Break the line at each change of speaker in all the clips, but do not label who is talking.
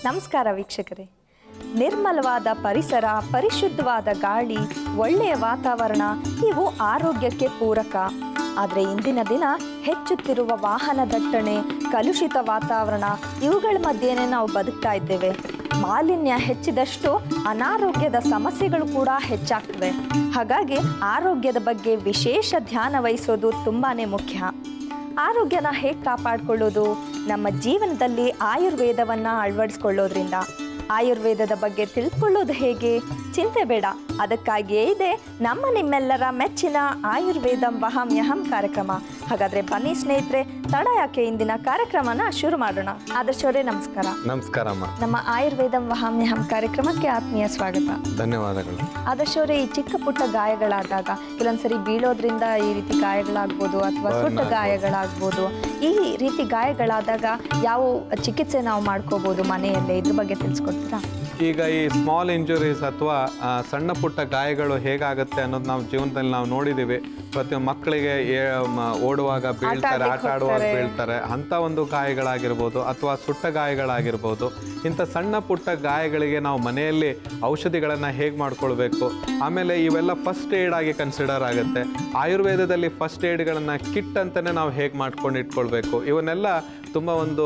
ನಮಸ್ಕಾರ ವೀಕ್ಷಕರೇ. ನಿರ್ಮಲವಾದ ಪರಿಸರ, ಪರಿಶುದ್ಧವಾದ ಗಾಳಿ, ಒಳ್ಳೆಯ ವಾತಾವರಣ ಇವು ಆರೋಗ್ಯಕ್ಕೆ ಪೂರಕ. ಆದರೆ ಇಂದಿನ ದಿನ ಹೆಚ್ಚುತ್ತಿರುವ ವಾಹನ ದಟ್ಟಣೆ, ಕಲುಷಿತ ವಾತಾವರಣ ಇವುಗಳ ಮಧ್ಯೆನೇ ನಾವು ಬದುಕ್ತಾ ಇದ್ದೇವೆ. ಮಾಲಿನ್ಯ ಹೆಚ್ಚಿದಷ್ಟು ಅನಾರೋಗ್ಯದ ಸಮಸ್ಯೆಗಳು ಕೂಡ ಹೆಚ್ಚಾಗ್ತವೆ. ಹಾಗಾಗಿ ಆರೋಗ್ಯದ ಬಗ್ಗೆ ವಿಶೇಷ ಧ್ಯಾನ ವಹಿಸೋದು ತುಂಬಾ ಮುಖ್ಯ. ಆರೋಗ್ಯನ ಹೇಗೆ ಕಾಪಾಡಿಕೊಳ್ಳೋದು? ನಮ್ಮ ಜೀವನದಲ್ಲಿ ಆಯುರ್ವೇದವನ್ನು ಅಳವಡಿಸ್ಕೊಳ್ಳೋದ್ರಿಂದ. ಆಯುರ್ವೇದದ ಬಗ್ಗೆ ತಿಳ್ಕೊಳ್ಳೋದು ಹೇಗೆ? ಚಿಂತೆ ಬೇಡ, ಅದಕ್ಕಾಗಿಯೇ ಇದೆ ನಮ್ಮ ನಿಮ್ಮೆಲ್ಲರ ಮೆಚ್ಚಿನ ಆಯುರ್ವೇದಂ ವಹಾಮ್ಯಹಂ ಕಾರ್ಯಕ್ರಮ. ಹಾಗಾದರೆ ಬನ್ನಿ ಸ್ನೇಹಿತರೆ, ತಡ ಯಾಕೆ, ಇಂದಿನ ಕಾರ್ಯಕ್ರಮನ ಶುರು ಮಾಡೋಣ. ಆದರ್ಶ್ ಅವರೇ ನಮಸ್ಕಾರ.
ನಮಸ್ಕಾರಮ್ಮ.
ನಮ್ಮ ಆಯುರ್ವೇದಂ ವಹಾಮ್ಯಹಂ ಕಾರ್ಯಕ್ರಮಕ್ಕೆ ಆತ್ಮೀಯ ಸ್ವಾಗತ.
ಧನ್ಯವಾದಗಳು.
ಆದರ್ಶ್ ಅವರೇ, ಈ ಚಿಕ್ಕ ಪುಟ್ಟ ಗಾಯಗಳಾದಾಗ ಕೆಲವೊಂದ್ಸರಿ ಬೀಳೋದ್ರಿಂದ ಈ ರೀತಿ ಗಾಯಗಳಾಗ್ಬೋದು ಅಥವಾ ಸುಟ್ಟ ಗಾಯಗಳಾಗ್ಬೋದು. ಈ ರೀತಿ ಗಾಯಗಳಾದಾಗ ಯಾವ ಚಿಕಿತ್ಸೆ ನಾವು ಮಾಡ್ಕೋಬೋದು ಮನೆಯಲ್ಲೇ? ಇದ್ರ ಬಗ್ಗೆ ತಿಳಿಸ್ಕೊಡ್ತೀರಾ?
ಈಗ ಈ ಸ್ಮಾಲ್ ಇಂಜುರೀಸ್ ಅಥವಾ ಸಣ್ಣ ಪುಟ್ಟ ಗಾಯಗಳು ಹೇಗಾಗುತ್ತೆ ಅನ್ನೋದು ನಾವು ಜೀವನದಲ್ಲಿ ನಾವು ನೋಡಿದ್ದೀವಿ. ಪ್ರತಿಯೊಂದು ಮಕ್ಕಳಿಗೆ ಓಡುವಾಗ ಬೀಳ್ತಾರೆ, ಆಟ ಆಡುವಾಗ ಬೀಳ್ತಾರೆ. ಅಂಥ ಒಂದು ಗಾಯಗಳಾಗಿರ್ಬೋದು ಅಥವಾ ಸುಟ್ಟ ಗಾಯಗಳಾಗಿರ್ಬೋದು. ಇಂಥ ಸಣ್ಣ ಪುಟ್ಟ ಗಾಯಗಳಿಗೆ ನಾವು ಮನೆಯಲ್ಲಿ ಔಷಧಿಗಳನ್ನು ಹೇಗೆ ಮಾಡ್ಕೊಳ್ಬೇಕು, ಆಮೇಲೆ ಇವೆಲ್ಲ ಫಸ್ಟ್ ಏಡ್ ಆಗಿ ಕನ್ಸಿಡರ್ ಆಗುತ್ತೆ. ಆಯುರ್ವೇದದಲ್ಲಿ ಫಸ್ಟ್ ಏಡ್ಗಳನ್ನು ಕಿಟ್ ಅಂತಲೇ ನಾವು ಹೇಗೆ ಮಾಡ್ಕೊಂಡು ಇಟ್ಕೊಳ್ಬೇಕು, ಇವನ್ನೆಲ್ಲ ತುಂಬ ಒಂದು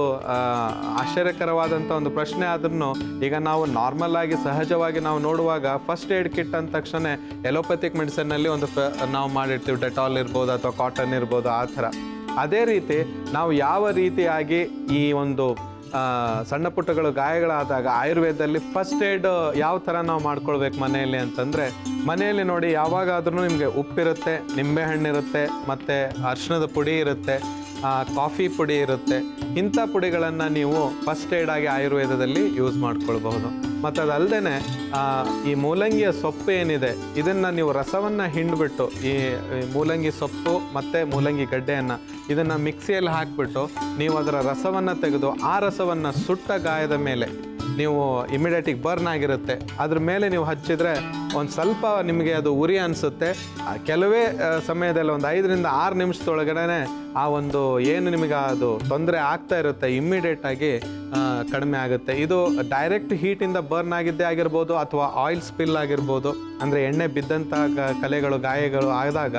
ಆಶ್ಚರ್ಯಕರವಾದಂಥ ಒಂದು ಪ್ರಶ್ನೆ. ಆದ್ರೂ ಈಗ ನಾವು ನಾರ್ಮಲ್ ಆಗಿ ಸಹಜವಾಗಿ ನಾವು ನೋಡುವಾಗ ಫಸ್ಟ್ ಏಡ್ ಕಿಟ್ ಅಂದ ತಕ್ಷಣ ಎಲೋಪತಿಕ್ ಮೆಡಿಸಿನ್ನಲ್ಲಿ ಒಂದು ನಾವು ಮಾಡಿರ್ತೀವಿ, ಡೆಟಾಲ್ ಇರ್ಬೋದು ಅಥವಾ ಕಾಟನ್ ಇರ್ಬೋದು, ಆ ಥರ. ಅದೇ ರೀತಿ ನಾವು ಯಾವ ರೀತಿಯಾಗಿ ಈ ಒಂದು ಸಣ್ಣ ಪುಟ್ಟಗಳು ಗಾಯಗಳಾದಾಗ ಆಯುರ್ವೇದದಲ್ಲಿ ಫಸ್ಟ್ ಏಡ್ ಯಾವ ಥರ ನಾವು ಮಾಡ್ಕೊಳ್ಬೇಕು ಮನೆಯಲ್ಲಿ ಅಂತಂದರೆ, ಮನೆಯಲ್ಲಿ ನೋಡಿ ಯಾವಾಗಾದ್ರೂ ನಿಮಗೆ ಉಪ್ಪಿರುತ್ತೆ, ನಿಂಬೆಹಣ್ಣಿರುತ್ತೆ, ಮತ್ತು ಅರಿಶಿಣದ ಪುಡಿ ಇರುತ್ತೆ, ಕಾಫಿ ಪುಡಿ ಇರುತ್ತೆ. ಇಂಥ ಪುಡಿಗಳನ್ನು ನೀವು ಫಸ್ಟ್ ಏಡ್ ಆಗಿ ಆಯುರ್ವೇದದಲ್ಲಿ ಯೂಸ್ ಮಾಡ್ಕೊಳ್ಬಹುದು. ಮತ್ತು ಅದಲ್ಲದೆ ಈ ಮೂಲಂಗಿಯ ಸೊಪ್ಪು ಏನಿದೆ, ಇದನ್ನು ನೀವು ರಸವನ್ನು ಹಿಂಡ್ಬಿಟ್ಟು, ಈ ಮೂಲಂಗಿ ಸೊಪ್ಪು ಮತ್ತು ಮೂಲಂಗಿ ಗಡ್ಡೆಯನ್ನು ಇದನ್ನು ಮಿಕ್ಸಿಯಲ್ಲಿ ಹಾಕಿಬಿಟ್ಟು ನೀವು ಅದರ ರಸವನ್ನು ತೆಗೆದು ಆ ರಸವನ್ನು ಸುಟ್ಟ ಗಾಯದ ಮೇಲೆ ನೀವು ಇಮಿಡಿಯೇಟಿಗೆ ಬರ್ನ್ ಆಗಿರುತ್ತೆ ಅದ್ರ ಮೇಲೆ ನೀವು ಹಚ್ಚಿದರೆ ಒಂದು ಸ್ವಲ್ಪ ನಿಮಗೆ ಅದು ಉರಿ ಅನಿಸುತ್ತೆ. ಕೆಲವೇ ಸಮಯದಲ್ಲಿ ಒಂದು 5 ರಿಂದ 6 ನಿಮಿಷದೊಳಗಡೆ ಆ ಒಂದು ಏನು ನಿಮಗೆ ಅದು ತೊಂದರೆ ಆಗ್ತಾ ಇರುತ್ತೆ ಇಮ್ಮಿಡಿಯೇಟಾಗಿ ಕಡಿಮೆ ಆಗುತ್ತೆ. ಇದು ಡೈರೆಕ್ಟ್ ಹೀಟಿಂದ ಬರ್ನ್ ಆಗಿದ್ದೇ ಆಗಿರ್ಬೋದು ಅಥವಾ ಆಯಿಲ್ ಸ್ಪಿಲ್ ಆಗಿರ್ಬೋದು, ಅಂದರೆ ಎಣ್ಣೆ ಬಿದ್ದಂಥ ಕಲೆಗಳು ಗಾಯಗಳು ಆದಾಗ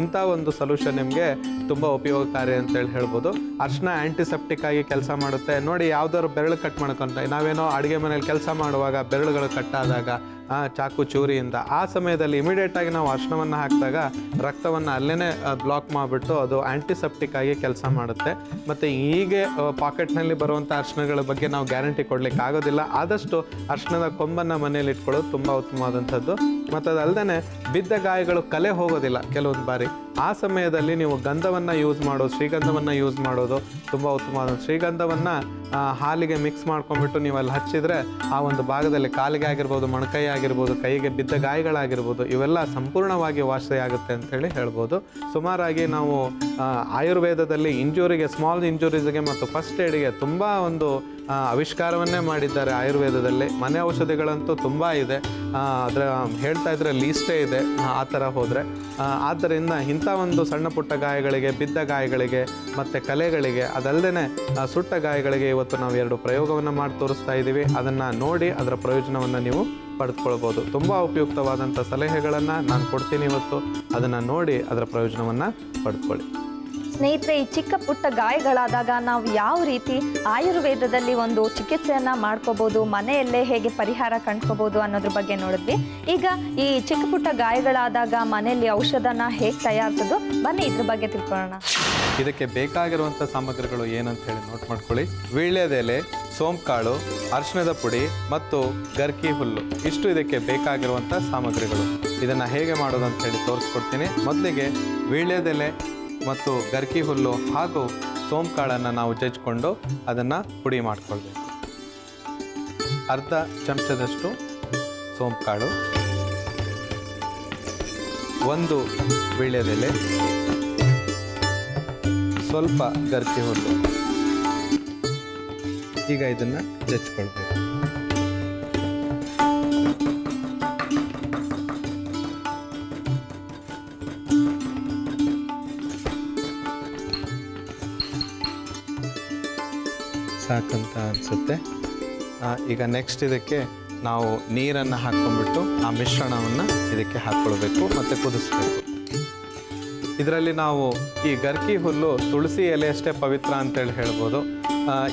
ಇಂಥ ಒಂದು ಸೊಲ್ಯೂಷನ್ ನಿಮಗೆ ತುಂಬ ಉಪಯೋಗಕಾರಿ ಅಂತೇಳಿ ಹೇಳ್ಬೋದು. ಅರಿಶಿನ ಆ್ಯಂಟಿಸೆಪ್ಟಿಕ್ ಆಗಿ ಕೆಲಸ ಮಾಡುತ್ತೆ. ನೋಡಿ, ಯಾವುದಾದ್ರು ಬೆರಳು ಕಟ್ ಮಾಡ್ಕೊಂತ ನಾವೇನೋ ಅಡುಗೆ ಮನೇಲಿ ಕೆಲಸ ಮಾಡುವಾಗ ಬೆರಳುಗಳು ಕಟ್ಟಾದಾಗ ಚಾಕು ಚೂರಿಯಿಂದ ಆ ಸಮಯದಲ್ಲಿ ಇಮಿಡಿಯೇಟಾಗಿ ನಾವು ಅರಿಶಿನವನ್ನು ಹಾಕಿದಾಗ ರಕ್ತವನ್ನು ಅಲ್ಲೇ ಬ್ಲಾಕ್ ಮಾಡಿಬಿಟ್ಟು ಅದು ಆ್ಯಂಟಿಸೆಪ್ಟಿಕ್ ಆಗಿ ಕೆಲಸ ಮಾಡುತ್ತೆ. ಮತ್ತು ಹೀಗೆ ಪಾಕೆಟ್ನಲ್ಲಿ ಬರುವಂಥ ಅರಿಶಿನಗಳ ಬಗ್ಗೆ ನಾವು ಗ್ಯಾರಂಟಿ ಕೊಡಲಿಕ್ಕೆ ಆಗೋದಿಲ್ಲ. ಆದಷ್ಟು ಅರಿಶಿನದ ಕೊಂಬನ್ನು ಮನೇಲಿ ಇಟ್ಕೊಳ್ಳೋದು ತುಂಬ ಉತ್ತಮವಾದಂಥದ್ದು. ಮತ್ತು ಅದಲ್ಲದೆ ಬಿದ್ದ ಗಾಯಗಳು ಕಲೆ ಹೋಗೋದಿಲ್ಲ ಕೆಲವೊಂದು ಬಾರಿ. ಆ ಸಮಯದಲ್ಲಿ ನೀವು ಗಂಧವನ್ನು ಯೂಸ್ ಮಾಡೋದು, ಶ್ರೀಗಂಧವನ್ನು ಯೂಸ್ ಮಾಡೋದು ತುಂಬ ಉತ್ತಮವಾದ. ಶ್ರೀಗಂಧವನ್ನು ಹಾಲಿಗೆ ಮಿಕ್ಸ್ ಮಾಡ್ಕೊಂಡ್ಬಿಟ್ಟು ನೀವು ಅಲ್ಲಿ ಹಚ್ಚಿದರೆ ಆ ಒಂದು ಭಾಗದಲ್ಲಿ ಕಾಲಿಗೆ ಆಗಿರ್ಬೋದು, ಮೊಣಕೈ ಆಗಿರ್ಬೋದು, ಕೈಗೆ ಬಿದ್ದ ಗಾಯಗಳಾಗಿರ್ಬೋದು, ಇವೆಲ್ಲ ಸಂಪೂರ್ಣವಾಗಿ ವಾಸಿಯಾಗುತ್ತೆ ಅಂಥೇಳಿ ಹೇಳ್ಬೋದು. ಸುಮಾರಾಗಿ ನಾವು ಆಯುರ್ವೇದದಲ್ಲಿ ಇಂಜುರಿಗೆ, ಸ್ಮಾಲ್ ಇಂಜುರೀಸ್ಗೆ ಮತ್ತು ಫಸ್ಟ್ ಏಡ್ಗೆ ತುಂಬ ಒಂದು ಆವಿಷ್ಕಾರವನ್ನೇ ಮಾಡಿದ್ದಾರೆ ಆಯುರ್ವೇದದಲ್ಲಿ. ಮನೆ ಔಷಧಿಗಳಂತೂ ತುಂಬ ಇದೆ, ಅದರ ಹೇಳ್ತಾ ಇದ್ರೆ ಲೀಸ್ಟೇ ಇದೆ ಆ ಥರ ಹೋದರೆ. ಆದ್ದರಿಂದ ಇಂಥ ಒಂದು ಸಣ್ಣ ಪುಟ್ಟ ಗಾಯಗಳಿಗೆ, ಬಿದ್ದ ಗಾಯಗಳಿಗೆ ಮತ್ತು ಕಲೆಗಳಿಗೆ, ಅದಲ್ಲದೆ ಸುಟ್ಟ ಗಾಯಗಳಿಗೆ ಇವತ್ತು ನಾವು 2 ಪ್ರಯೋಗವನ್ನು ಮಾಡಿ ತೋರಿಸ್ತಾ ಇದ್ದೀವಿ. ಅದನ್ನು ನೋಡಿ ಅದರ ಪ್ರಯೋಜನವನ್ನು ನೀವು ಪಡೆದುಕೊಳ್ಬೋದು. ತುಂಬ ಉಪಯುಕ್ತವಾದಂಥ ಸಲಹೆಗಳನ್ನು ನಾನು ಕೊಡ್ತೀನಿ ಇವತ್ತು. ಅದನ್ನು ನೋಡಿ ಅದರ ಪ್ರಯೋಜನವನ್ನು ಪಡೆದುಕೊಳ್ಳಿ.
ಸ್ನೇಹಿತರೆ, ಈ ಚಿಕ್ಕ ಪುಟ್ಟ ಗಾಯಗಳಾದಾಗ ನಾವು ಯಾವ ರೀತಿ ಆಯುರ್ವೇದದಲ್ಲಿ ಒಂದು ಚಿಕಿತ್ಸೆಯನ್ನು ಮಾಡ್ಕೋಬೋದು, ಮನೆಯಲ್ಲೇ ಹೇಗೆ ಪರಿಹಾರ ಕಂಡ್ಕೋಬೋದು ಅನ್ನೋದ್ರ ಬಗ್ಗೆ ನೋಡಿದ್ವಿ. ಈಗ ಈ ಚಿಕ್ಕ ಪುಟ್ಟ ಗಾಯಗಳಾದಾಗ ಮನೆಯಲ್ಲಿ ಔಷಧನ ಹೇಗೆ ತಯಾರಿಸೋದು, ಬನ್ನಿ ಇದ್ರ ಬಗ್ಗೆ ತಿಳ್ಕೊಳ್ಳೋಣ.
ಇದಕ್ಕೆ ಬೇಕಾಗಿರುವಂಥ ಸಾಮಗ್ರಿಗಳು ಏನಂತ ಹೇಳಿ ನೋಟ್ ಮಾಡ್ಕೊಳ್ಳಿ. ವೀಳ್ಯದೆಲೆ, ಸೋಂಕಾಳು, ಅರಿಶಿಣದ ಪುಡಿ ಮತ್ತು ಗರ್ಕಿ ಹುಲ್ಲು, ಇಷ್ಟು ಇದಕ್ಕೆ ಬೇಕಾಗಿರುವಂಥ ಸಾಮಗ್ರಿಗಳು. ಇದನ್ನು ಹೇಗೆ ಮಾಡೋದು ಅಂತ ಹೇಳಿ ತೋರಿಸ್ಕೊಡ್ತೀನಿ. ಮೊದಲಿಗೆ ವೀಳ್ಯದೆಲೆ ಮತ್ತು ಗರ್ಕಿ ಹುಲ್ಲು ಹಾಗೂ ಸೋಂಕಾಳನ್ನು ನಾವು ಜಜ್ಜಿಕೊಂಡು ಅದನ್ನು ಪುಡಿ ಮಾಡಿಕೊಳ್ಬೇಕು. ಅರ್ಧ ಚಮಚದಷ್ಟು ಸೋಂಕಾಳು, 1 ವೀಳ್ಯದೆಲೆ, ಸ್ವಲ್ಪ ಗರ್ಕಿ ಹುಲ್ಲು. ಈಗ ಇದನ್ನು ಜಜ್ಜಿಕೊಳ್ಬೇಕು. ಸಾಕಂತ ಅನಿಸುತ್ತೆ. ಈಗ ನೆಕ್ಸ್ಟ್ ಇದಕ್ಕೆ ನಾವು ನೀರನ್ನು ಹಾಕ್ಕೊಂಡ್ಬಿಟ್ಟು ಆ ಮಿಶ್ರಣವನ್ನು ಇದಕ್ಕೆ ಹಾಕ್ಕೊಳ್ಬೇಕು ಮತ್ತು ಕುದಿಸ್ಬೇಕು. ಇದರಲ್ಲಿ ನಾವು ಈ ಗರ್ಕಿ ಹುಲ್ಲು ತುಳಸಿ ಎಲೆಯಷ್ಟೇ ಪವಿತ್ರ ಅಂತೇಳಿ ಹೇಳ್ಬೋದು.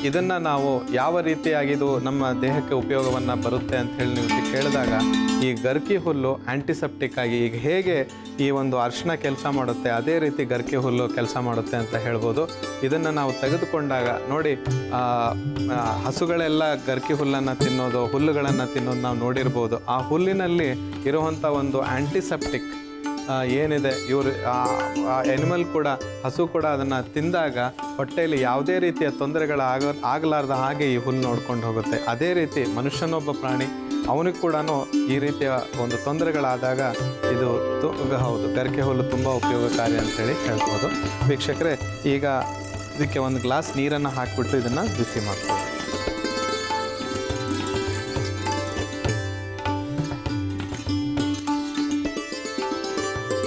ಇದನ್ನು ನಾವು ಯಾವ ರೀತಿಯಾಗಿ ಇದು ನಮ್ಮ ದೇಹಕ್ಕೆ ಉಪಯೋಗವನ್ನು ಬರುತ್ತೆ ಅಂಥೇಳಿ ನೀವು ಕೇಳಿದಾಗ, ಈ ಗರ್ಕಿ ಹುಲ್ಲು ಆ್ಯಂಟಿಸೆಪ್ಟಿಕ್ ಆಗಿ ಈಗ ಹೇಗೆ ಈ ಒಂದು ಅರಿಶಿನ ಕೆಲಸ ಮಾಡುತ್ತೆ ಅದೇ ರೀತಿ ಗರ್ಕಿ ಹುಲ್ಲು ಕೆಲಸ ಮಾಡುತ್ತೆ ಅಂತ ಹೇಳ್ಬೋದು. ಇದನ್ನು ನಾವು ತೆಗೆದುಕೊಂಡಾಗ ನೋಡಿ, ಹಸುಗಳೆಲ್ಲ ಗರ್ಕಿ ಹುಲ್ಲನ್ನು ತಿನ್ನೋದು, ಹುಲ್ಲುಗಳನ್ನು ತಿನ್ನೋದು ನಾವು ನೋಡಿರ್ಬೋದು. ಆ ಹುಲ್ಲಿನಲ್ಲಿ ಇರುವಂಥ ಒಂದು ಆ್ಯಂಟಿಸೆಪ್ಟಿಕ್ ಏನಿದೆ, ಇವರು ಎನಿಮಲ್ ಕೂಡ, ಹಸು ಕೂಡ ಅದನ್ನು ತಿಂದಾಗ ಹೊಟ್ಟೆಯಲ್ಲಿ ಯಾವುದೇ ರೀತಿಯ ಆಗಲಾರ್ದ ಹಾಗೆ ಈ ಹುಲ್ಲು ನೋಡ್ಕೊಂಡು ಹೋಗುತ್ತೆ. ಅದೇ ರೀತಿ ಮನುಷ್ಯನೊಬ್ಬ ಪ್ರಾಣಿ, ಅವನಿಗೆ ಕೂಡ ಈ ರೀತಿಯ ಒಂದು ತೊಂದರೆಗಳಾದಾಗ ಇದು ಹೌದು ಗರಿಕೆ ಹುಲ್ಲು ತುಂಬ ಉಪಯೋಗಕಾರಿ ಅಂತೇಳಿ ಹೇಳ್ಬೋದು. ವೀಕ್ಷಕರೇ, ಈಗ ಇದಕ್ಕೆ ಒಂದು ಗ್ಲಾಸ್ ನೀರನ್ನು ಹಾಕಿಬಿಟ್ಟು ಇದನ್ನು ಬಿಸಿ ಮಾಡ್ಕೊಳ್ಳಿ.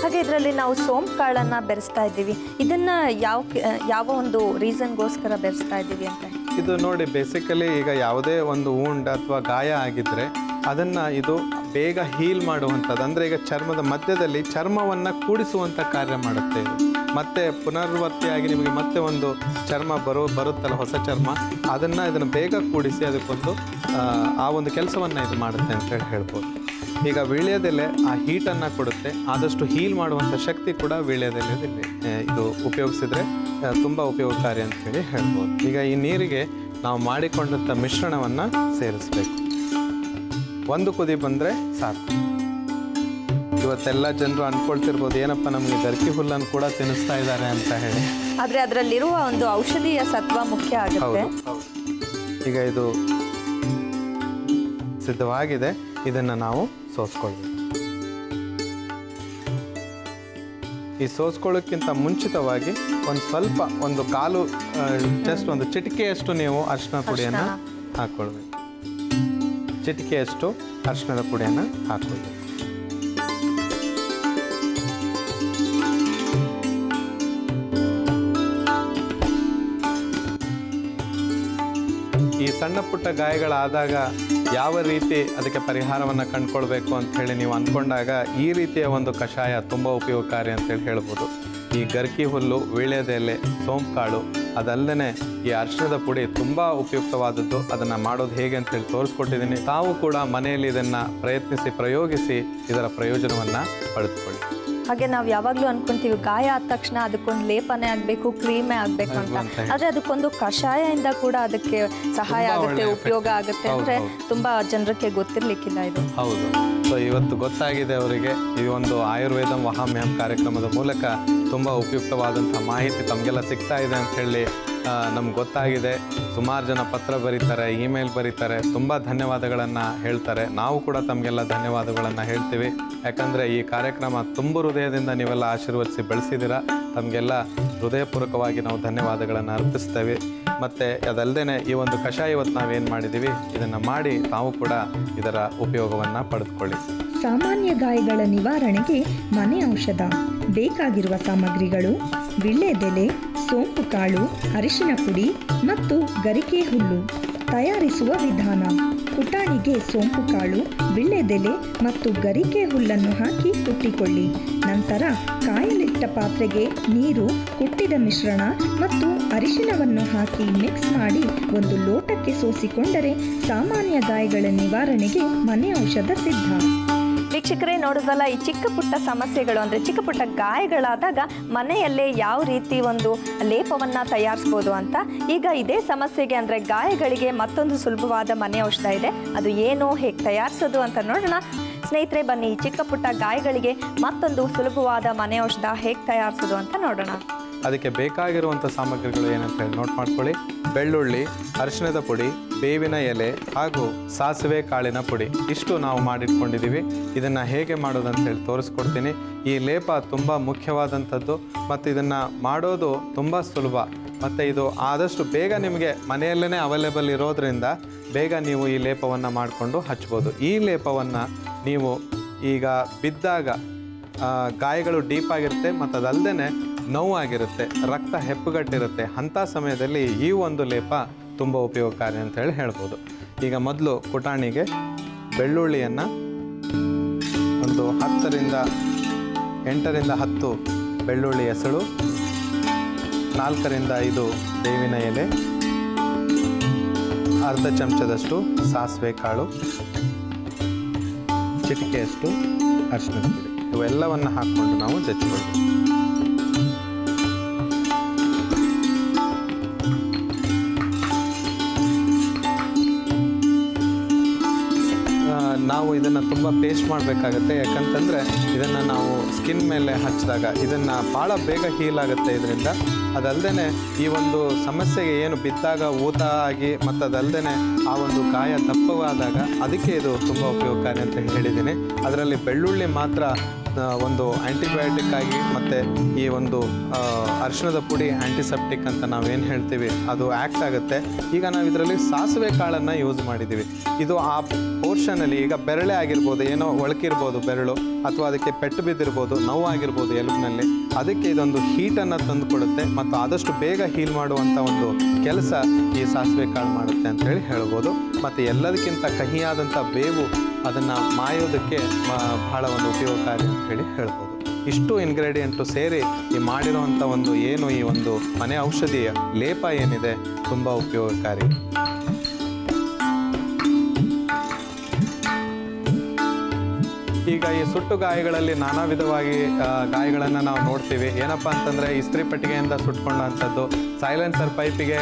ಹಾಗೆ ಇದರಲ್ಲಿ ನಾವು ಸೋಂಪು ಕಾಳನ್ನು ಬೆರೆಸ್ತಾ ಇದ್ದೀವಿ. ಇದನ್ನು ಯಾವ ಒಂದು ರೀಸನ್ಗೋಸ್ಕರ ಬೆರೆಸ್ತಾ ಇದ್ದೀವಿ ಅಂತ?
ಇದು ನೋಡಿ, ಬೇಸಿಕಲಿ ಈಗ ಯಾವುದೇ ಒಂದು ವೂಂಡ್ ಅಥವಾ ಗಾಯ ಆಗಿದ್ದರೆ ಅದನ್ನು ಇದು ಬೇಗ ಹೀಲ್ ಮಾಡುವಂಥದ್ದು. ಅಂದರೆ ಈಗ ಚರ್ಮದ ಮಧ್ಯದಲ್ಲಿ ಚರ್ಮವನ್ನು ಕೂಡಿಸುವಂಥ ಕಾರ್ಯ ಮಾಡುತ್ತೆ ಇದು. ಮತ್ತೆ ಪುನರ್ವರ್ತಿಯಾಗಿ ನಿಮಗೆ ಮತ್ತೆ ಒಂದು ಚರ್ಮ ಬರುತ್ತಲ್ಲ, ಹೊಸ ಚರ್ಮ, ಇದನ್ನು ಬೇಗ ಕೂಡಿಸಿ ಅದಕ್ಕೊಂದು ಆ ಒಂದು ಕೆಲಸವನ್ನು ಇದು ಮಾಡುತ್ತೆ ಅಂತೇಳಿ ಹೇಳ್ಬೋದು. ಈಗ ವೀಳ್ಯದೆಲೆ ಆ ಹೀಟನ್ನು ಕೊಡುತ್ತೆ, ಆದಷ್ಟು ಹೀಲ್ ಮಾಡುವಂಥ ಶಕ್ತಿ ಕೂಡ ವೀಳ್ಯದೆಲೆಯಲ್ಲಿ ಇದು ಉಪಯೋಗಿಸಿದ್ರೆ ತುಂಬ ಉಪಯೋಗಕಾರಿ ಅಂಥೇಳಿ ಹೇಳ್ಬೋದು. ಈಗ ಈ ನೀರಿಗೆ ನಾವು ಮಾಡಿಕೊಂಡಂಥ ಮಿಶ್ರಣವನ್ನು ಸೇರಿಸ್ಬೇಕು. ಒಂದು ಕುದಿ ಬಂದರೆ ಸಾಕು. ಇವತ್ತೆಲ್ಲ ಜನರು ಅಂದ್ಕೊಳ್ತಿರ್ಬೋದು, ಏನಪ್ಪ ನಮಗೆ ಗರ್ಕಿ ಹುಲ್ಲನ್ನು ಕೂಡ ತಿನ್ನಿಸ್ತಾ ಇದ್ದಾರೆ ಅಂತ ಹೇಳಿ.
ಆದರೆ ಅದರಲ್ಲಿರುವ ಒಂದು ಔಷಧೀಯ ಸತ್ವ ಮುಖ್ಯ ಆಗುತ್ತೆ.
ಈಗ ಇದು ಸಿದ್ಧವಾಗಿದೆ, ಇದನ್ನು ನಾವು ಸೋಸ್ಕೊಳ್ಬೇಕು. ಈ ಸೋಸ್ಕೊಳ್ಳೋಕ್ಕಿಂತ ಮುಂಚಿತವಾಗಿ ಒಂದು ಕಾಲು ಜಸ್ಟ್ ಒಂದು ಚಿಟಿಕೆಯಷ್ಟು ನೀವು ಅರಿಶಿನ ಪುಡಿಯನ್ನು ಹಾಕ್ಕೊಳ್ಬೇಕು. ಚಿಟಿಕೆಯಷ್ಟು ಅರಿಶಿಣದ ಪುಡಿಯನ್ನು ಹಾಕ್ಕೊಳ್ಬೇಕು. ಈ ಸಣ್ಣ ಪುಟ್ಟ ಗಾಯಗಳಾದಾಗ ಯಾವ ರೀತಿ ಅದಕ್ಕೆ ಪರಿಹಾರವನ್ನು ಕಂಡುಕೊಳ್ಬೇಕು ಅಂಥೇಳಿ ನೀವು ಅಂದ್ಕೊಂಡಾಗ ಈ ರೀತಿಯ ಒಂದು ಕಷಾಯ ತುಂಬ ಉಪಯೋಗಕಾರಿ ಅಂತೇಳಿ ಹೇಳ್ಬೋದು. ಈ ಗರ್ಕಿ ಹುಲ್ಲು, ವೀಳ್ಯದೆಲೆ, ಸೋಂಪು ಕಾಳು, ಅದಲ್ಲದೆ ಈ ಅರಿಶಿಣದ ಪುಡಿ ತುಂಬ ಉಪಯುಕ್ತವಾದದ್ದು. ಅದನ್ನು ಮಾಡೋದು ಹೇಗೆ ಅಂತೇಳಿ ತೋರಿಸ್ಕೊಟ್ಟಿದ್ದೀನಿ. ತಾವು ಕೂಡ ಮನೆಯಲ್ಲಿ ಇದನ್ನು ಪ್ರಯೋಗಿಸಿ ಇದರ ಪ್ರಯೋಜನವನ್ನು ಪಡೆದುಕೊಳ್ಳಿ.
ಹಾಗೆ ನಾವು ಯಾವಾಗಲೂ ಅನ್ಕೊಂತೀವಿ ಗಾಯ ಆದ ತಕ್ಷಣ ಅದಕ್ಕೊಂದು ಲೇಪನೆ ಆಗಬೇಕು, ಕ್ರೀಮೇ ಆಗಬೇಕು ಅಂತ. ಆದರೆ ಅದಕ್ಕೊಂದು ಕಷಾಯದಿಂದ ಕೂಡ ಅದಕ್ಕೆ ಸಹಾಯ ಆಗುತ್ತೆ, ಉಪಯೋಗ ಆಗುತ್ತೆ ಅಂದರೆ ತುಂಬ ಜನರಿಗೆ ಗೊತ್ತಿರಲಿಕ್ಕಿಲ್ಲ ಇದು.
ಹೌದು. ಸೊ ಇವತ್ತು ಗೊತ್ತಾಗಿದೆ ಅವರಿಗೆ. ಈ ಒಂದು ಆಯುರ್ವೇದಂ ವಹಾಮ್ಯಹಂ ಕಾರ್ಯಕ್ರಮದ ಮೂಲಕ ತುಂಬ ಉಪಯುಕ್ತವಾದಂಥ ಮಾಹಿತಿ ತಮಗೆಲ್ಲ ಸಿಗ್ತಾ ಇದೆ ಅಂಥೇಳಿ ನಮ್ಗೆ ಗೊತ್ತಾಗಿದೆ. ಸುಮಾರು ಜನ ಪತ್ರ ಬರೀತಾರೆ, ಇಮೇಲ್ ಬರೀತಾರೆ, ತುಂಬ ಧನ್ಯವಾದಗಳನ್ನು ಹೇಳ್ತಾರೆ. ನಾವು ಕೂಡ ತಮಗೆಲ್ಲ ಧನ್ಯವಾದಗಳನ್ನು ಹೇಳ್ತೀವಿ. ಯಾಕಂದರೆ ಈ ಕಾರ್ಯಕ್ರಮ ತುಂಬ ಹೃದಯದಿಂದ ನೀವೆಲ್ಲ ಆಶೀರ್ವದಿಸಿ ಬೆಳೆಸಿದ್ದೀರ. ತಮಗೆಲ್ಲ ಹೃದಯಪೂರ್ವಕವಾಗಿ ನಾವು ಧನ್ಯವಾದಗಳನ್ನು ಅರ್ಪಿಸ್ತೇವೆ. ಮತ್ತು ಅದಲ್ಲದೆ ಈ ಒಂದು ಕಷಾಯ ಇವತ್ತು ನಾವೇನು ಮಾಡಿದ್ದೀವಿ, ಇದನ್ನು ಮಾಡಿ ತಾವು ಕೂಡ ಇದರ ಉಪಯೋಗವನ್ನು ಪಡೆದುಕೊಳ್ಳಿ.
ಸಾಮಾನ್ಯ ಗಾಯಗಳ ನಿವಾರಣೆಗೆ ಮನೆ ಔಷಧ. ಬೇಕಾಗಿರುವ ಸಾಮಗ್ರಿಗಳು: ವೀಳ್ಯದೆಲೆ, ಸೋಂಪು ಕಾಳು, ಅರಿಶಿನ ಪುಡಿ ಮತ್ತು ಗರಿಕೆ ಹುಲ್ಲು. ತಯಾರಿಸುವ ವಿಧಾನ: ಪುಟಾಣಿಗೆ ಸೋಂಪು ಕಾಳು, ವೀಳ್ಯದೆಲೆ ಮತ್ತು ಗರಿಕೆ ಹುಲ್ಲನ್ನು ಹಾಕಿ ಕುಟ್ಟಿಕೊಳ್ಳಿ. ನಂತರ ಕಾಯಲಿಟ್ಟ ಪಾತ್ರೆಗೆ ನೀರು, ಕುಟ್ಟಿದ ಮಿಶ್ರಣ ಮತ್ತು ಅರಿಶಿನವನ್ನು ಹಾಕಿ ಮಿಕ್ಸ್ ಮಾಡಿ ಒಂದು ಲೋಟಕ್ಕೆ ಸೋಸಿಕೊಂಡರೆ ಸಾಮಾನ್ಯ ಗಾಯಗಳ ನಿವಾರಣೆಗೆ ಮನೆ ಔಷಧ ಸಿದ್ಧ.
ವೀಕ್ಷಕರೇ, ನೋಡಿದ್ವಲ್ಲ, ಈ ಚಿಕ್ಕ ಪುಟ್ಟ ಸಮಸ್ಯೆಗಳು ಅಂದರೆ ಚಿಕ್ಕ ಪುಟ್ಟ ಗಾಯಗಳಾದಾಗ ಮನೆಯಲ್ಲೇ ಯಾವ ರೀತಿ ಒಂದು ಲೇಪವನ್ನು ತಯಾರಿಸ್ಬೋದು ಅಂತ. ಈಗ ಇದೇ ಸಮಸ್ಯೆಗೆ ಅಂದರೆ ಗಾಯಗಳಿಗೆ ಮತ್ತೊಂದು ಸುಲಭವಾದ ಮನೆ ಔಷಧ ಇದೆ. ಅದು ಏನು, ಹೇಗೆ ತಯಾರಿಸೋದು ಅಂತ ನೋಡೋಣ. ಸ್ನೇಹಿತರೆ, ಬನ್ನಿ, ಈ ಚಿಕ್ಕ ಪುಟ್ಟ ಗಾಯಗಳಿಗೆ ಮತ್ತೊಂದು ಸುಲಭವಾದ ಮನೆ ಔಷಧ ಹೇಗೆ ತಯಾರಿಸೋದು ಅಂತ ನೋಡೋಣ.
ಅದಕ್ಕೆ ಬೇಕಾಗಿರುವಂಥ ಸಾಮಗ್ರಿಗಳು ಏನಂತ ಹೇಳಿ ನೋಟ್ ಮಾಡ್ಕೊಳ್ಳಿ. ಬೆಳ್ಳುಳ್ಳಿ, ಅರಿಶಿಣದ ಪುಡಿ, ಬೇವಿನ ಎಲೆ ಹಾಗೂ ಸಾಸಿವೆ ಕಾಳಿನ ಪುಡಿ, ಇಷ್ಟು ನಾವು ಮಾಡಿಟ್ಕೊಂಡಿದ್ದೀವಿ. ಇದನ್ನು ಹೇಗೆ ಮಾಡೋದಂತ ಹೇಳಿ ತೋರಿಸ್ಕೊಡ್ತೀನಿ. ಈ ಲೇಪ ತುಂಬ ಮುಖ್ಯವಾದಂಥದ್ದು ಮತ್ತು ಇದನ್ನು ಮಾಡೋದು ತುಂಬ ಸುಲಭ. ಮತ್ತು ಇದು ಆದಷ್ಟು ಬೇಗ ನಿಮಗೆ ಮನೆಯಲ್ಲೇ ಅವೈಲೇಬಲ್ ಇರೋದರಿಂದ ಬೇಗ ನೀವು ಈ ಲೇಪವನ್ನು ಮಾಡಿಕೊಂಡು ಹಚ್ಬೋದು. ಈ ಲೇಪವನ್ನು ನೀವು ಈಗ ಬಿದ್ದಾಗ ಗಾಯಗಳು ಡೀಪಾಗಿರುತ್ತೆ ಮತ್ತು ಅದಲ್ಲದೆ ನೋವಾಗಿರುತ್ತೆ, ರಕ್ತ ಹೆಪ್ಪುಗಟ್ಟಿರುತ್ತೆ, ಅಂಥ ಸಮಯದಲ್ಲಿ ಈ ಒಂದು ಲೇಪ ತುಂಬ ಉಪಯೋಗಕಾರಿ ಅಂತ ಹೇಳಿ ಹೇಳ್ಬೋದು. ಈಗ ಮೊದಲು ಪುಟಾಣಿಗೆ ಬೆಳ್ಳುಳ್ಳಿಯನ್ನು ಒಂದು 8 ರಿಂದ 10 ಬೆಳ್ಳುಳ್ಳಿ ಎಸಳು, 4 ರಿಂದ 5 ಬೇವಿನ ಎಲೆ, ಅರ್ಧ ಚಮಚದಷ್ಟು ಸಾಸಿವೆ ಕಾಳು, ಚಿಟಿಕೆಯಷ್ಟು ಅರಿಶಿಣದ ಪುಡಿ ಇವೆಲ್ಲವನ್ನು ಹಾಕ್ಕೊಂಡು ನಾವು ಜಜ್ಕೊಳ್ತೀವಿ. ನಾವು ಇದನ್ನು ತುಂಬ ಪೇಸ್ಟ್ ಮಾಡಬೇಕಾಗತ್ತೆ. ಯಾಕಂತಂದರೆ ಇದನ್ನು ನಾವು ಸ್ಕಿನ್ ಮೇಲೆ ಹಚ್ಚಿದಾಗ ಇದನ್ನು ಭಾಳ ಬೇಗ ಹೀಲ್ ಆಗುತ್ತೆ ಇದರಿಂದ. ಅದಲ್ಲದೆ ಈ ಒಂದು ಸಮಸ್ಯೆಗೆ ಏನು ಬಿದ್ದಾಗ ಊತ ಆಗಿ ಮತ್ತು ಅದಲ್ಲದೆ ಆ ಒಂದು ಗಾಯ ದಪ್ಪವಾದಾಗ ಅದಕ್ಕೆ ಇದು ತುಂಬ ಉಪಯೋಗಕಾರಿ ಅಂತ ಹೇಳಿದ್ದೀನಿ. ಅದರಲ್ಲಿ ಬೆಳ್ಳುಳ್ಳಿ ಮಾತ್ರ ಒಂದು ಆ್ಯಂಟಿಬಯೋಟಿಕ್ ಆಗಿ ಮತ್ತು ಈ ಒಂದು ಅರಿಶಿಣದ ಪುಡಿ ಆ್ಯಂಟಿಸೆಪ್ಟಿಕ್ ಅಂತ ನಾವೇನು ಹೇಳ್ತೀವಿ ಅದು ಆ್ಯಕ್ಟ್ ಆಗುತ್ತೆ. ಈಗ ನಾವು ಇದರಲ್ಲಿ ಸಾಸಿವೆ ಕಾಳನ್ನು ಯೂಸ್ ಮಾಡಿದ್ದೀವಿ. ಇದು ಆ ಪೋರ್ಷನಲ್ಲಿ ಈಗ ಬೆರಳೆ ಆಗಿರ್ಬೋದು, ಏನೋ ಒಳಕಿರ್ಬೋದು ಬೆರಳು, ಅಥವಾ ಅದಕ್ಕೆ ಪೆಟ್ಟು ಬಿದ್ದಿರ್ಬೋದು, ನೋವಾಗಿರ್ಬೋದು ಎಲುಬಿನಲ್ಲಿ, ಅದಕ್ಕೆ ಇದೊಂದು ಹೀಟನ್ನು ತಂದುಕೊಡುತ್ತೆ ಮತ್ತು ಆದಷ್ಟು ಬೇಗ ಹೀಲ್ ಮಾಡುವಂಥ ಒಂದು ಕೆಲಸ ಈ ಸಾಸಿವೆ ಕಾಳು ಮಾಡುತ್ತೆ ಅಂಥೇಳಿ ಹೇಳ್ಬೋದು. ಮತ್ತು ಎಲ್ಲದಕ್ಕಿಂತ ಕಹಿಯಾದಂಥ ಬೇವು ಅದನ್ನು ಮಾಯೋದಕ್ಕೆ ಬಹಳ ಒಂದು ಉಪಯೋಗಕಾರಿ ಅಂಥೇಳಿ ಹೇಳ್ಬೋದು. ಇಷ್ಟು ಇಂಗ್ರೀಡಿಯೆಂಟು ಸೇರಿ ಈ ಮಾಡಿರೋವಂಥ ಒಂದು ಏನು ಈ ಒಂದು ಮನೆ ಔಷಧಿಯ ಲೇಪ ಏನಿದೆ ತುಂಬ ಉಪಯೋಗಕಾರಿ. ಈಗ ಈ ಸುಟ್ಟು ಗಾಯಗಳಲ್ಲಿ ನಾನಾ ವಿಧವಾಗಿ ಗಾಯಗಳನ್ನು ನಾವು ನೋಡ್ತೀವಿ. ಏನಪ್ಪ ಅಂತಂದರೆ ಇಸ್ತ್ರಿ ಪೆಟ್ಟಿಗೆಯಿಂದ ಸುಟ್ಕೊಂಡಂಥದ್ದು, ಸೈಲೆನ್ಸರ್ ಪೈಪಿಗೆ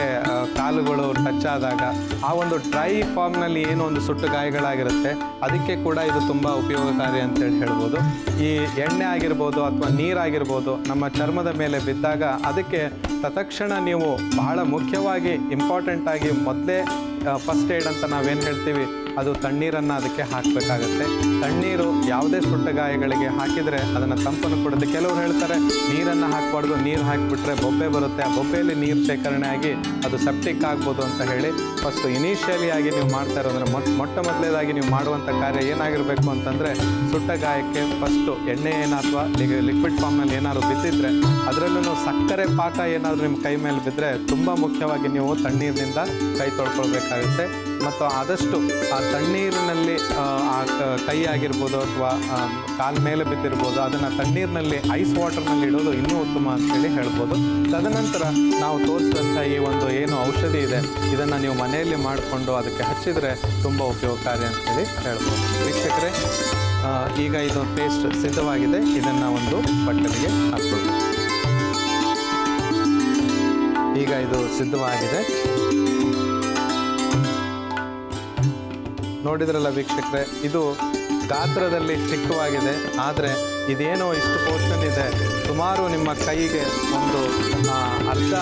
ಕಾಲುಗಳು ಟಚ್ ಆದಾಗ ಆ ಒಂದು ಡ್ರೈ ಫಾರ್ಮ್ನಲ್ಲಿ ಏನು ಒಂದು ಸುಟ್ಟು ಗಾಯಗಳಾಗಿರುತ್ತೆ ಅದಕ್ಕೆ ಕೂಡ ಇದು ತುಂಬ ಉಪಯೋಗಕಾರಿ ಅಂತೇಳಿ ಹೇಳ್ಬೋದು. ಈ ಎಣ್ಣೆ ಆಗಿರ್ಬೋದು ಅಥವಾ ನೀರಾಗಿರ್ಬೋದು ನಮ್ಮ ಚರ್ಮದ ಮೇಲೆ ಬಿದ್ದಾಗ ಅದಕ್ಕೆ ತತ್ಕ್ಷಣ ನೀವು ಬಹಳ ಮುಖ್ಯವಾಗಿ ಇಂಪಾರ್ಟೆಂಟಾಗಿ ಮೊದಲೇ ಫಸ್ಟ್ ಏಡ್ ಅಂತ ನಾವೇನು ಹೇಳ್ತೀವಿ ಅದು ತಣ್ಣೀರನ್ನು ಅದಕ್ಕೆ ಹಾಕಬೇಕಾಗತ್ತೆ. ತಣ್ಣೀರು ಯಾವುದೇ ಸುಟ್ಟ ಗಾಯಗಳಿಗೆ ಹಾಕಿದರೆ ಅದನ್ನು ತಂಪನ್ನು ಕೊಡುತ್ತೆ. ಕೆಲವರು ಹೇಳ್ತಾರೆ ನೀರನ್ನು ಹಾಕಬಾರ್ದು, ನೀರು ಹಾಕಿಬಿಟ್ರೆ ಬೊಬ್ಬೆ ಬರುತ್ತೆ, ಆ ಬೊಬ್ಬೆಯಲ್ಲಿ ನೀರು ಶೇಖರಣೆ ಆಗಿ ಅದು ಸೆಪ್ಟಿಕ್ ಆಗ್ಬೋದು ಅಂತ ಹೇಳಿ ಫಸ್ಟು ಇನಿಷಿಯಲಿ ಆಗಿ ನೀವು ಮಾಡ್ತಾ ಇರೋದ್ರೆ ಮೊಟ್ಟ ಮೊದಲೇದಾಗಿ ನೀವು ಮಾಡುವಂಥ ಕಾರ್ಯ ಏನಾಗಿರಬೇಕು ಅಂತಂದರೆ ಸುಟ್ಟ ಗಾಯಕ್ಕೆ ಫಸ್ಟು ಎಣ್ಣೆ ಅಥವಾ ಲಿಕ್ವಿಡ್ ಫಾರ್ಮ್ನಲ್ಲಿ ಏನಾದ್ರು ಬಿದ್ದಿದ್ರೆ ಅದರಲ್ಲೂ ಸಕ್ಕರೆ ಪಾಕ ಏನಾದರೂ ನಿಮ್ಮ ಕೈ ಮೇಲೆ ಬಿದ್ದರೆ ತುಂಬ ಮುಖ್ಯವಾಗಿ ನೀವು ತಣ್ಣೀರಿನಿಂದ ಕೈ ತೊಳ್ಕೊಳ್ಬೇಕಾಗುತ್ತೆ. ಮತ್ತು ಆದಷ್ಟು ಆ ತಣ್ಣೀರಿನಲ್ಲಿ ಕೈ ಆಗಿರ್ಬೋದು ಅಥವಾ ಕಾಲ ಮೇಲೆ ಬಿದ್ದಿರ್ಬೋದು ಅದನ್ನು ತಣ್ಣೀರಿನಲ್ಲಿ ಐಸ್ ವಾಟರ್ನಲ್ಲಿ ಇಡೋದು ಇನ್ನೂ ಉತ್ತಮ ಅಂತೇಳಿ ಹೇಳ್ಬೋದು. ತದನಂತರ ನಾವು ತೋರಿಸಿದಂಥ ಈ ಒಂದು ಏನು ಔಷಧಿ ಇದೆ ಇದನ್ನು ನೀವು ಮನೆಯಲ್ಲಿ ಮಾಡಿಕೊಂಡು ಅದಕ್ಕೆ ಹಚ್ಚಿದರೆ ತುಂಬ ಉಪಯೋಗಕಾರಿ ಅಂತೇಳಿ ಹೇಳ್ಬೋದು. ವೀಕ್ಷಕರೇ, ಈಗ ಇದು ಪೇಸ್ಟ್ ಸಿದ್ಧವಾಗಿದೆ. ಇದನ್ನು ಒಂದು ಬಟ್ಟಲಿಗೆ ಹಾಕ್ಕೊಳ್ಬೇಕು. ಈಗ ಇದು ಸಿದ್ಧವಾಗಿದೆ. ನೋಡಿದ್ರಲ್ಲ ವೀಕ್ಷಕರೇ, ಇದು ಗಾತ್ರದಲ್ಲಿ ಚಿಕ್ಕವಾಗಿದೆ, ಆದರೆ ಇದೇನೋ ಇಷ್ಟು ಪೋರ್ಷನ್ ಇದೆ, ಸುಮಾರು ನಿಮ್ಮ ಕೈಗೆ ಒಂದು ಅರ್ಧ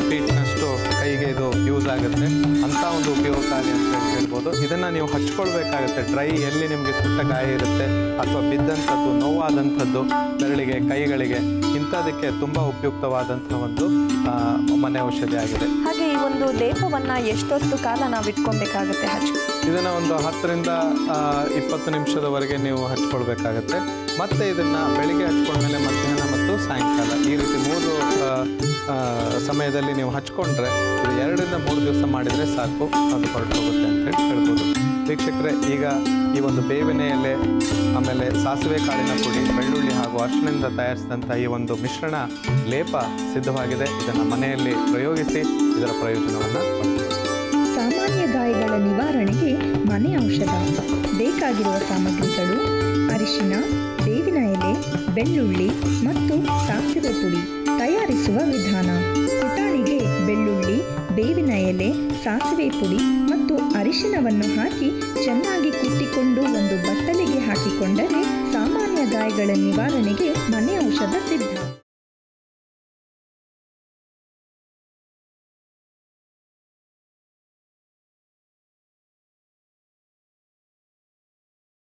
ಫೀಟ್ನಷ್ಟು ಕೈಗೆ ಇದು ಯೂಸ್ ಆಗುತ್ತೆ. ಅಂಥ ಒಂದು ಉಪಯೋಗಕಾರಿ ಅಂತ ಹೇಳ್ಬೋದು. ಇದನ್ನು ನೀವು ಹಚ್ಕೊಳ್ಬೇಕಾಗತ್ತೆ. ಡ್ರೈ ಎಲ್ಲಿ ನಿಮಗೆ ಸುಟ್ಟ ಗಾಯ ಇರುತ್ತೆ ಅಥವಾ ಬಿದ್ದಂಥದ್ದು, ನೋವಾದಂಥದ್ದು ಬೆರಳಿಗೆ, ಕೈಗಳಿಗೆ, ಇಂಥದಕ್ಕೆ ತುಂಬ ಉಪಯುಕ್ತವಾದಂಥ ಒಂದು ಮನೆ ಔಷಧಿ ಆಗಿದೆ.
ಹಾಗೆ ಈ ಒಂದು ಲೇಪವನ್ನು ಎಷ್ಟೊತ್ತು ಕಾಲ ನಾವು ಇಟ್ಕೊಬೇಕಾಗುತ್ತೆ
ಇದನ್ನು ಒಂದು 10 ರಿಂದ 20 ನಿಮಿಷದವರೆಗೆ ನೀವು ಹಚ್ಕೊಳ್ಬೇಕಾಗತ್ತೆ. ಮತ್ತು ಇದನ್ನು ಬೆಳಿಗ್ಗೆ ಹಚ್ಕೊಂಡ್ಮೇಲೆ ಮಧ್ಯಾಹ್ನ ಮತ್ತು ಸಾಯಂಕಾಲ ಈ ರೀತಿ 3 ಸಮಯದಲ್ಲಿ ನೀವು ಹಚ್ಕೊಂಡ್ರೆ ಇದು 2 ರಿಂದ 3 ದಿವಸ ಮಾಡಿದರೆ ಸಾಕು, ಅದು ಹೊರಟೋಗುತ್ತೆ ಅಂತೇಳಿ ಹೇಳ್ಬೋದು. ವೀಕ್ಷಕರೇ, ಈಗ ಈ ಒಂದು ಬೇವಿನ ಎಲೆ, ಆಮೇಲೆ ಸಾಸಿವೆ ಕಾಳಿನ ಪುಡಿ, ಬೆಳ್ಳುಳ್ಳಿ ಹಾಗೂ ಅರಿಶಿಣದಿಂದ ತಯಾರಿಸಿದಂಥ ಈ ಒಂದು ಮಿಶ್ರಣ ಲೇಪ ಸಿದ್ಧವಾಗಿದೆ. ಇದನ್ನು ಮನೆಯಲ್ಲಿ ಪ್ರಯೋಗಿಸಿ ಇದರ ಪ್ರಯೋಜನವನ್ನು ಪಡೆದುಕೊಳ್ಳಿ.
ಸಾಮಾನ್ಯ ಗಾಯಗಳ ನಿವಾರಣೆಗೆ ಮನೆ ಔಷಧ. ಬೇಕಾಗಿರುವ ಸಾಮಗ್ರಿಗಳು: ಅರಿಶಿನ, ಬೇವಿನ ಎಲೆ, ಬೆಳ್ಳುಳ್ಳಿ ಮತ್ತು ಸಾಸಿವೆ ಪುಡಿ. ತಯಾರಿಸುವ ವಿಧಾನ: ಪುಟಾಣಿಗೆ ಬೆಳ್ಳುಳ್ಳಿ, ಬೇವಿನ ಎಲೆ, ಸಾಸಿವೆ ಪುಡಿ ಮತ್ತು ಅರಿಶಿನವನ್ನು ಹಾಕಿ ಚೆನ್ನಾಗಿ ಕುಟ್ಟಿಕೊಂಡು ಒಂದು ಬಟ್ಟಲಿಗೆ ಹಾಕಿಕೊಂಡರೆ ಸಾಮಾನ್ಯ ಗಾಯಗಳ ನಿವಾರಣೆಗೆ ಮನೆ ಔಷಧ ಸಿದ್ಧ.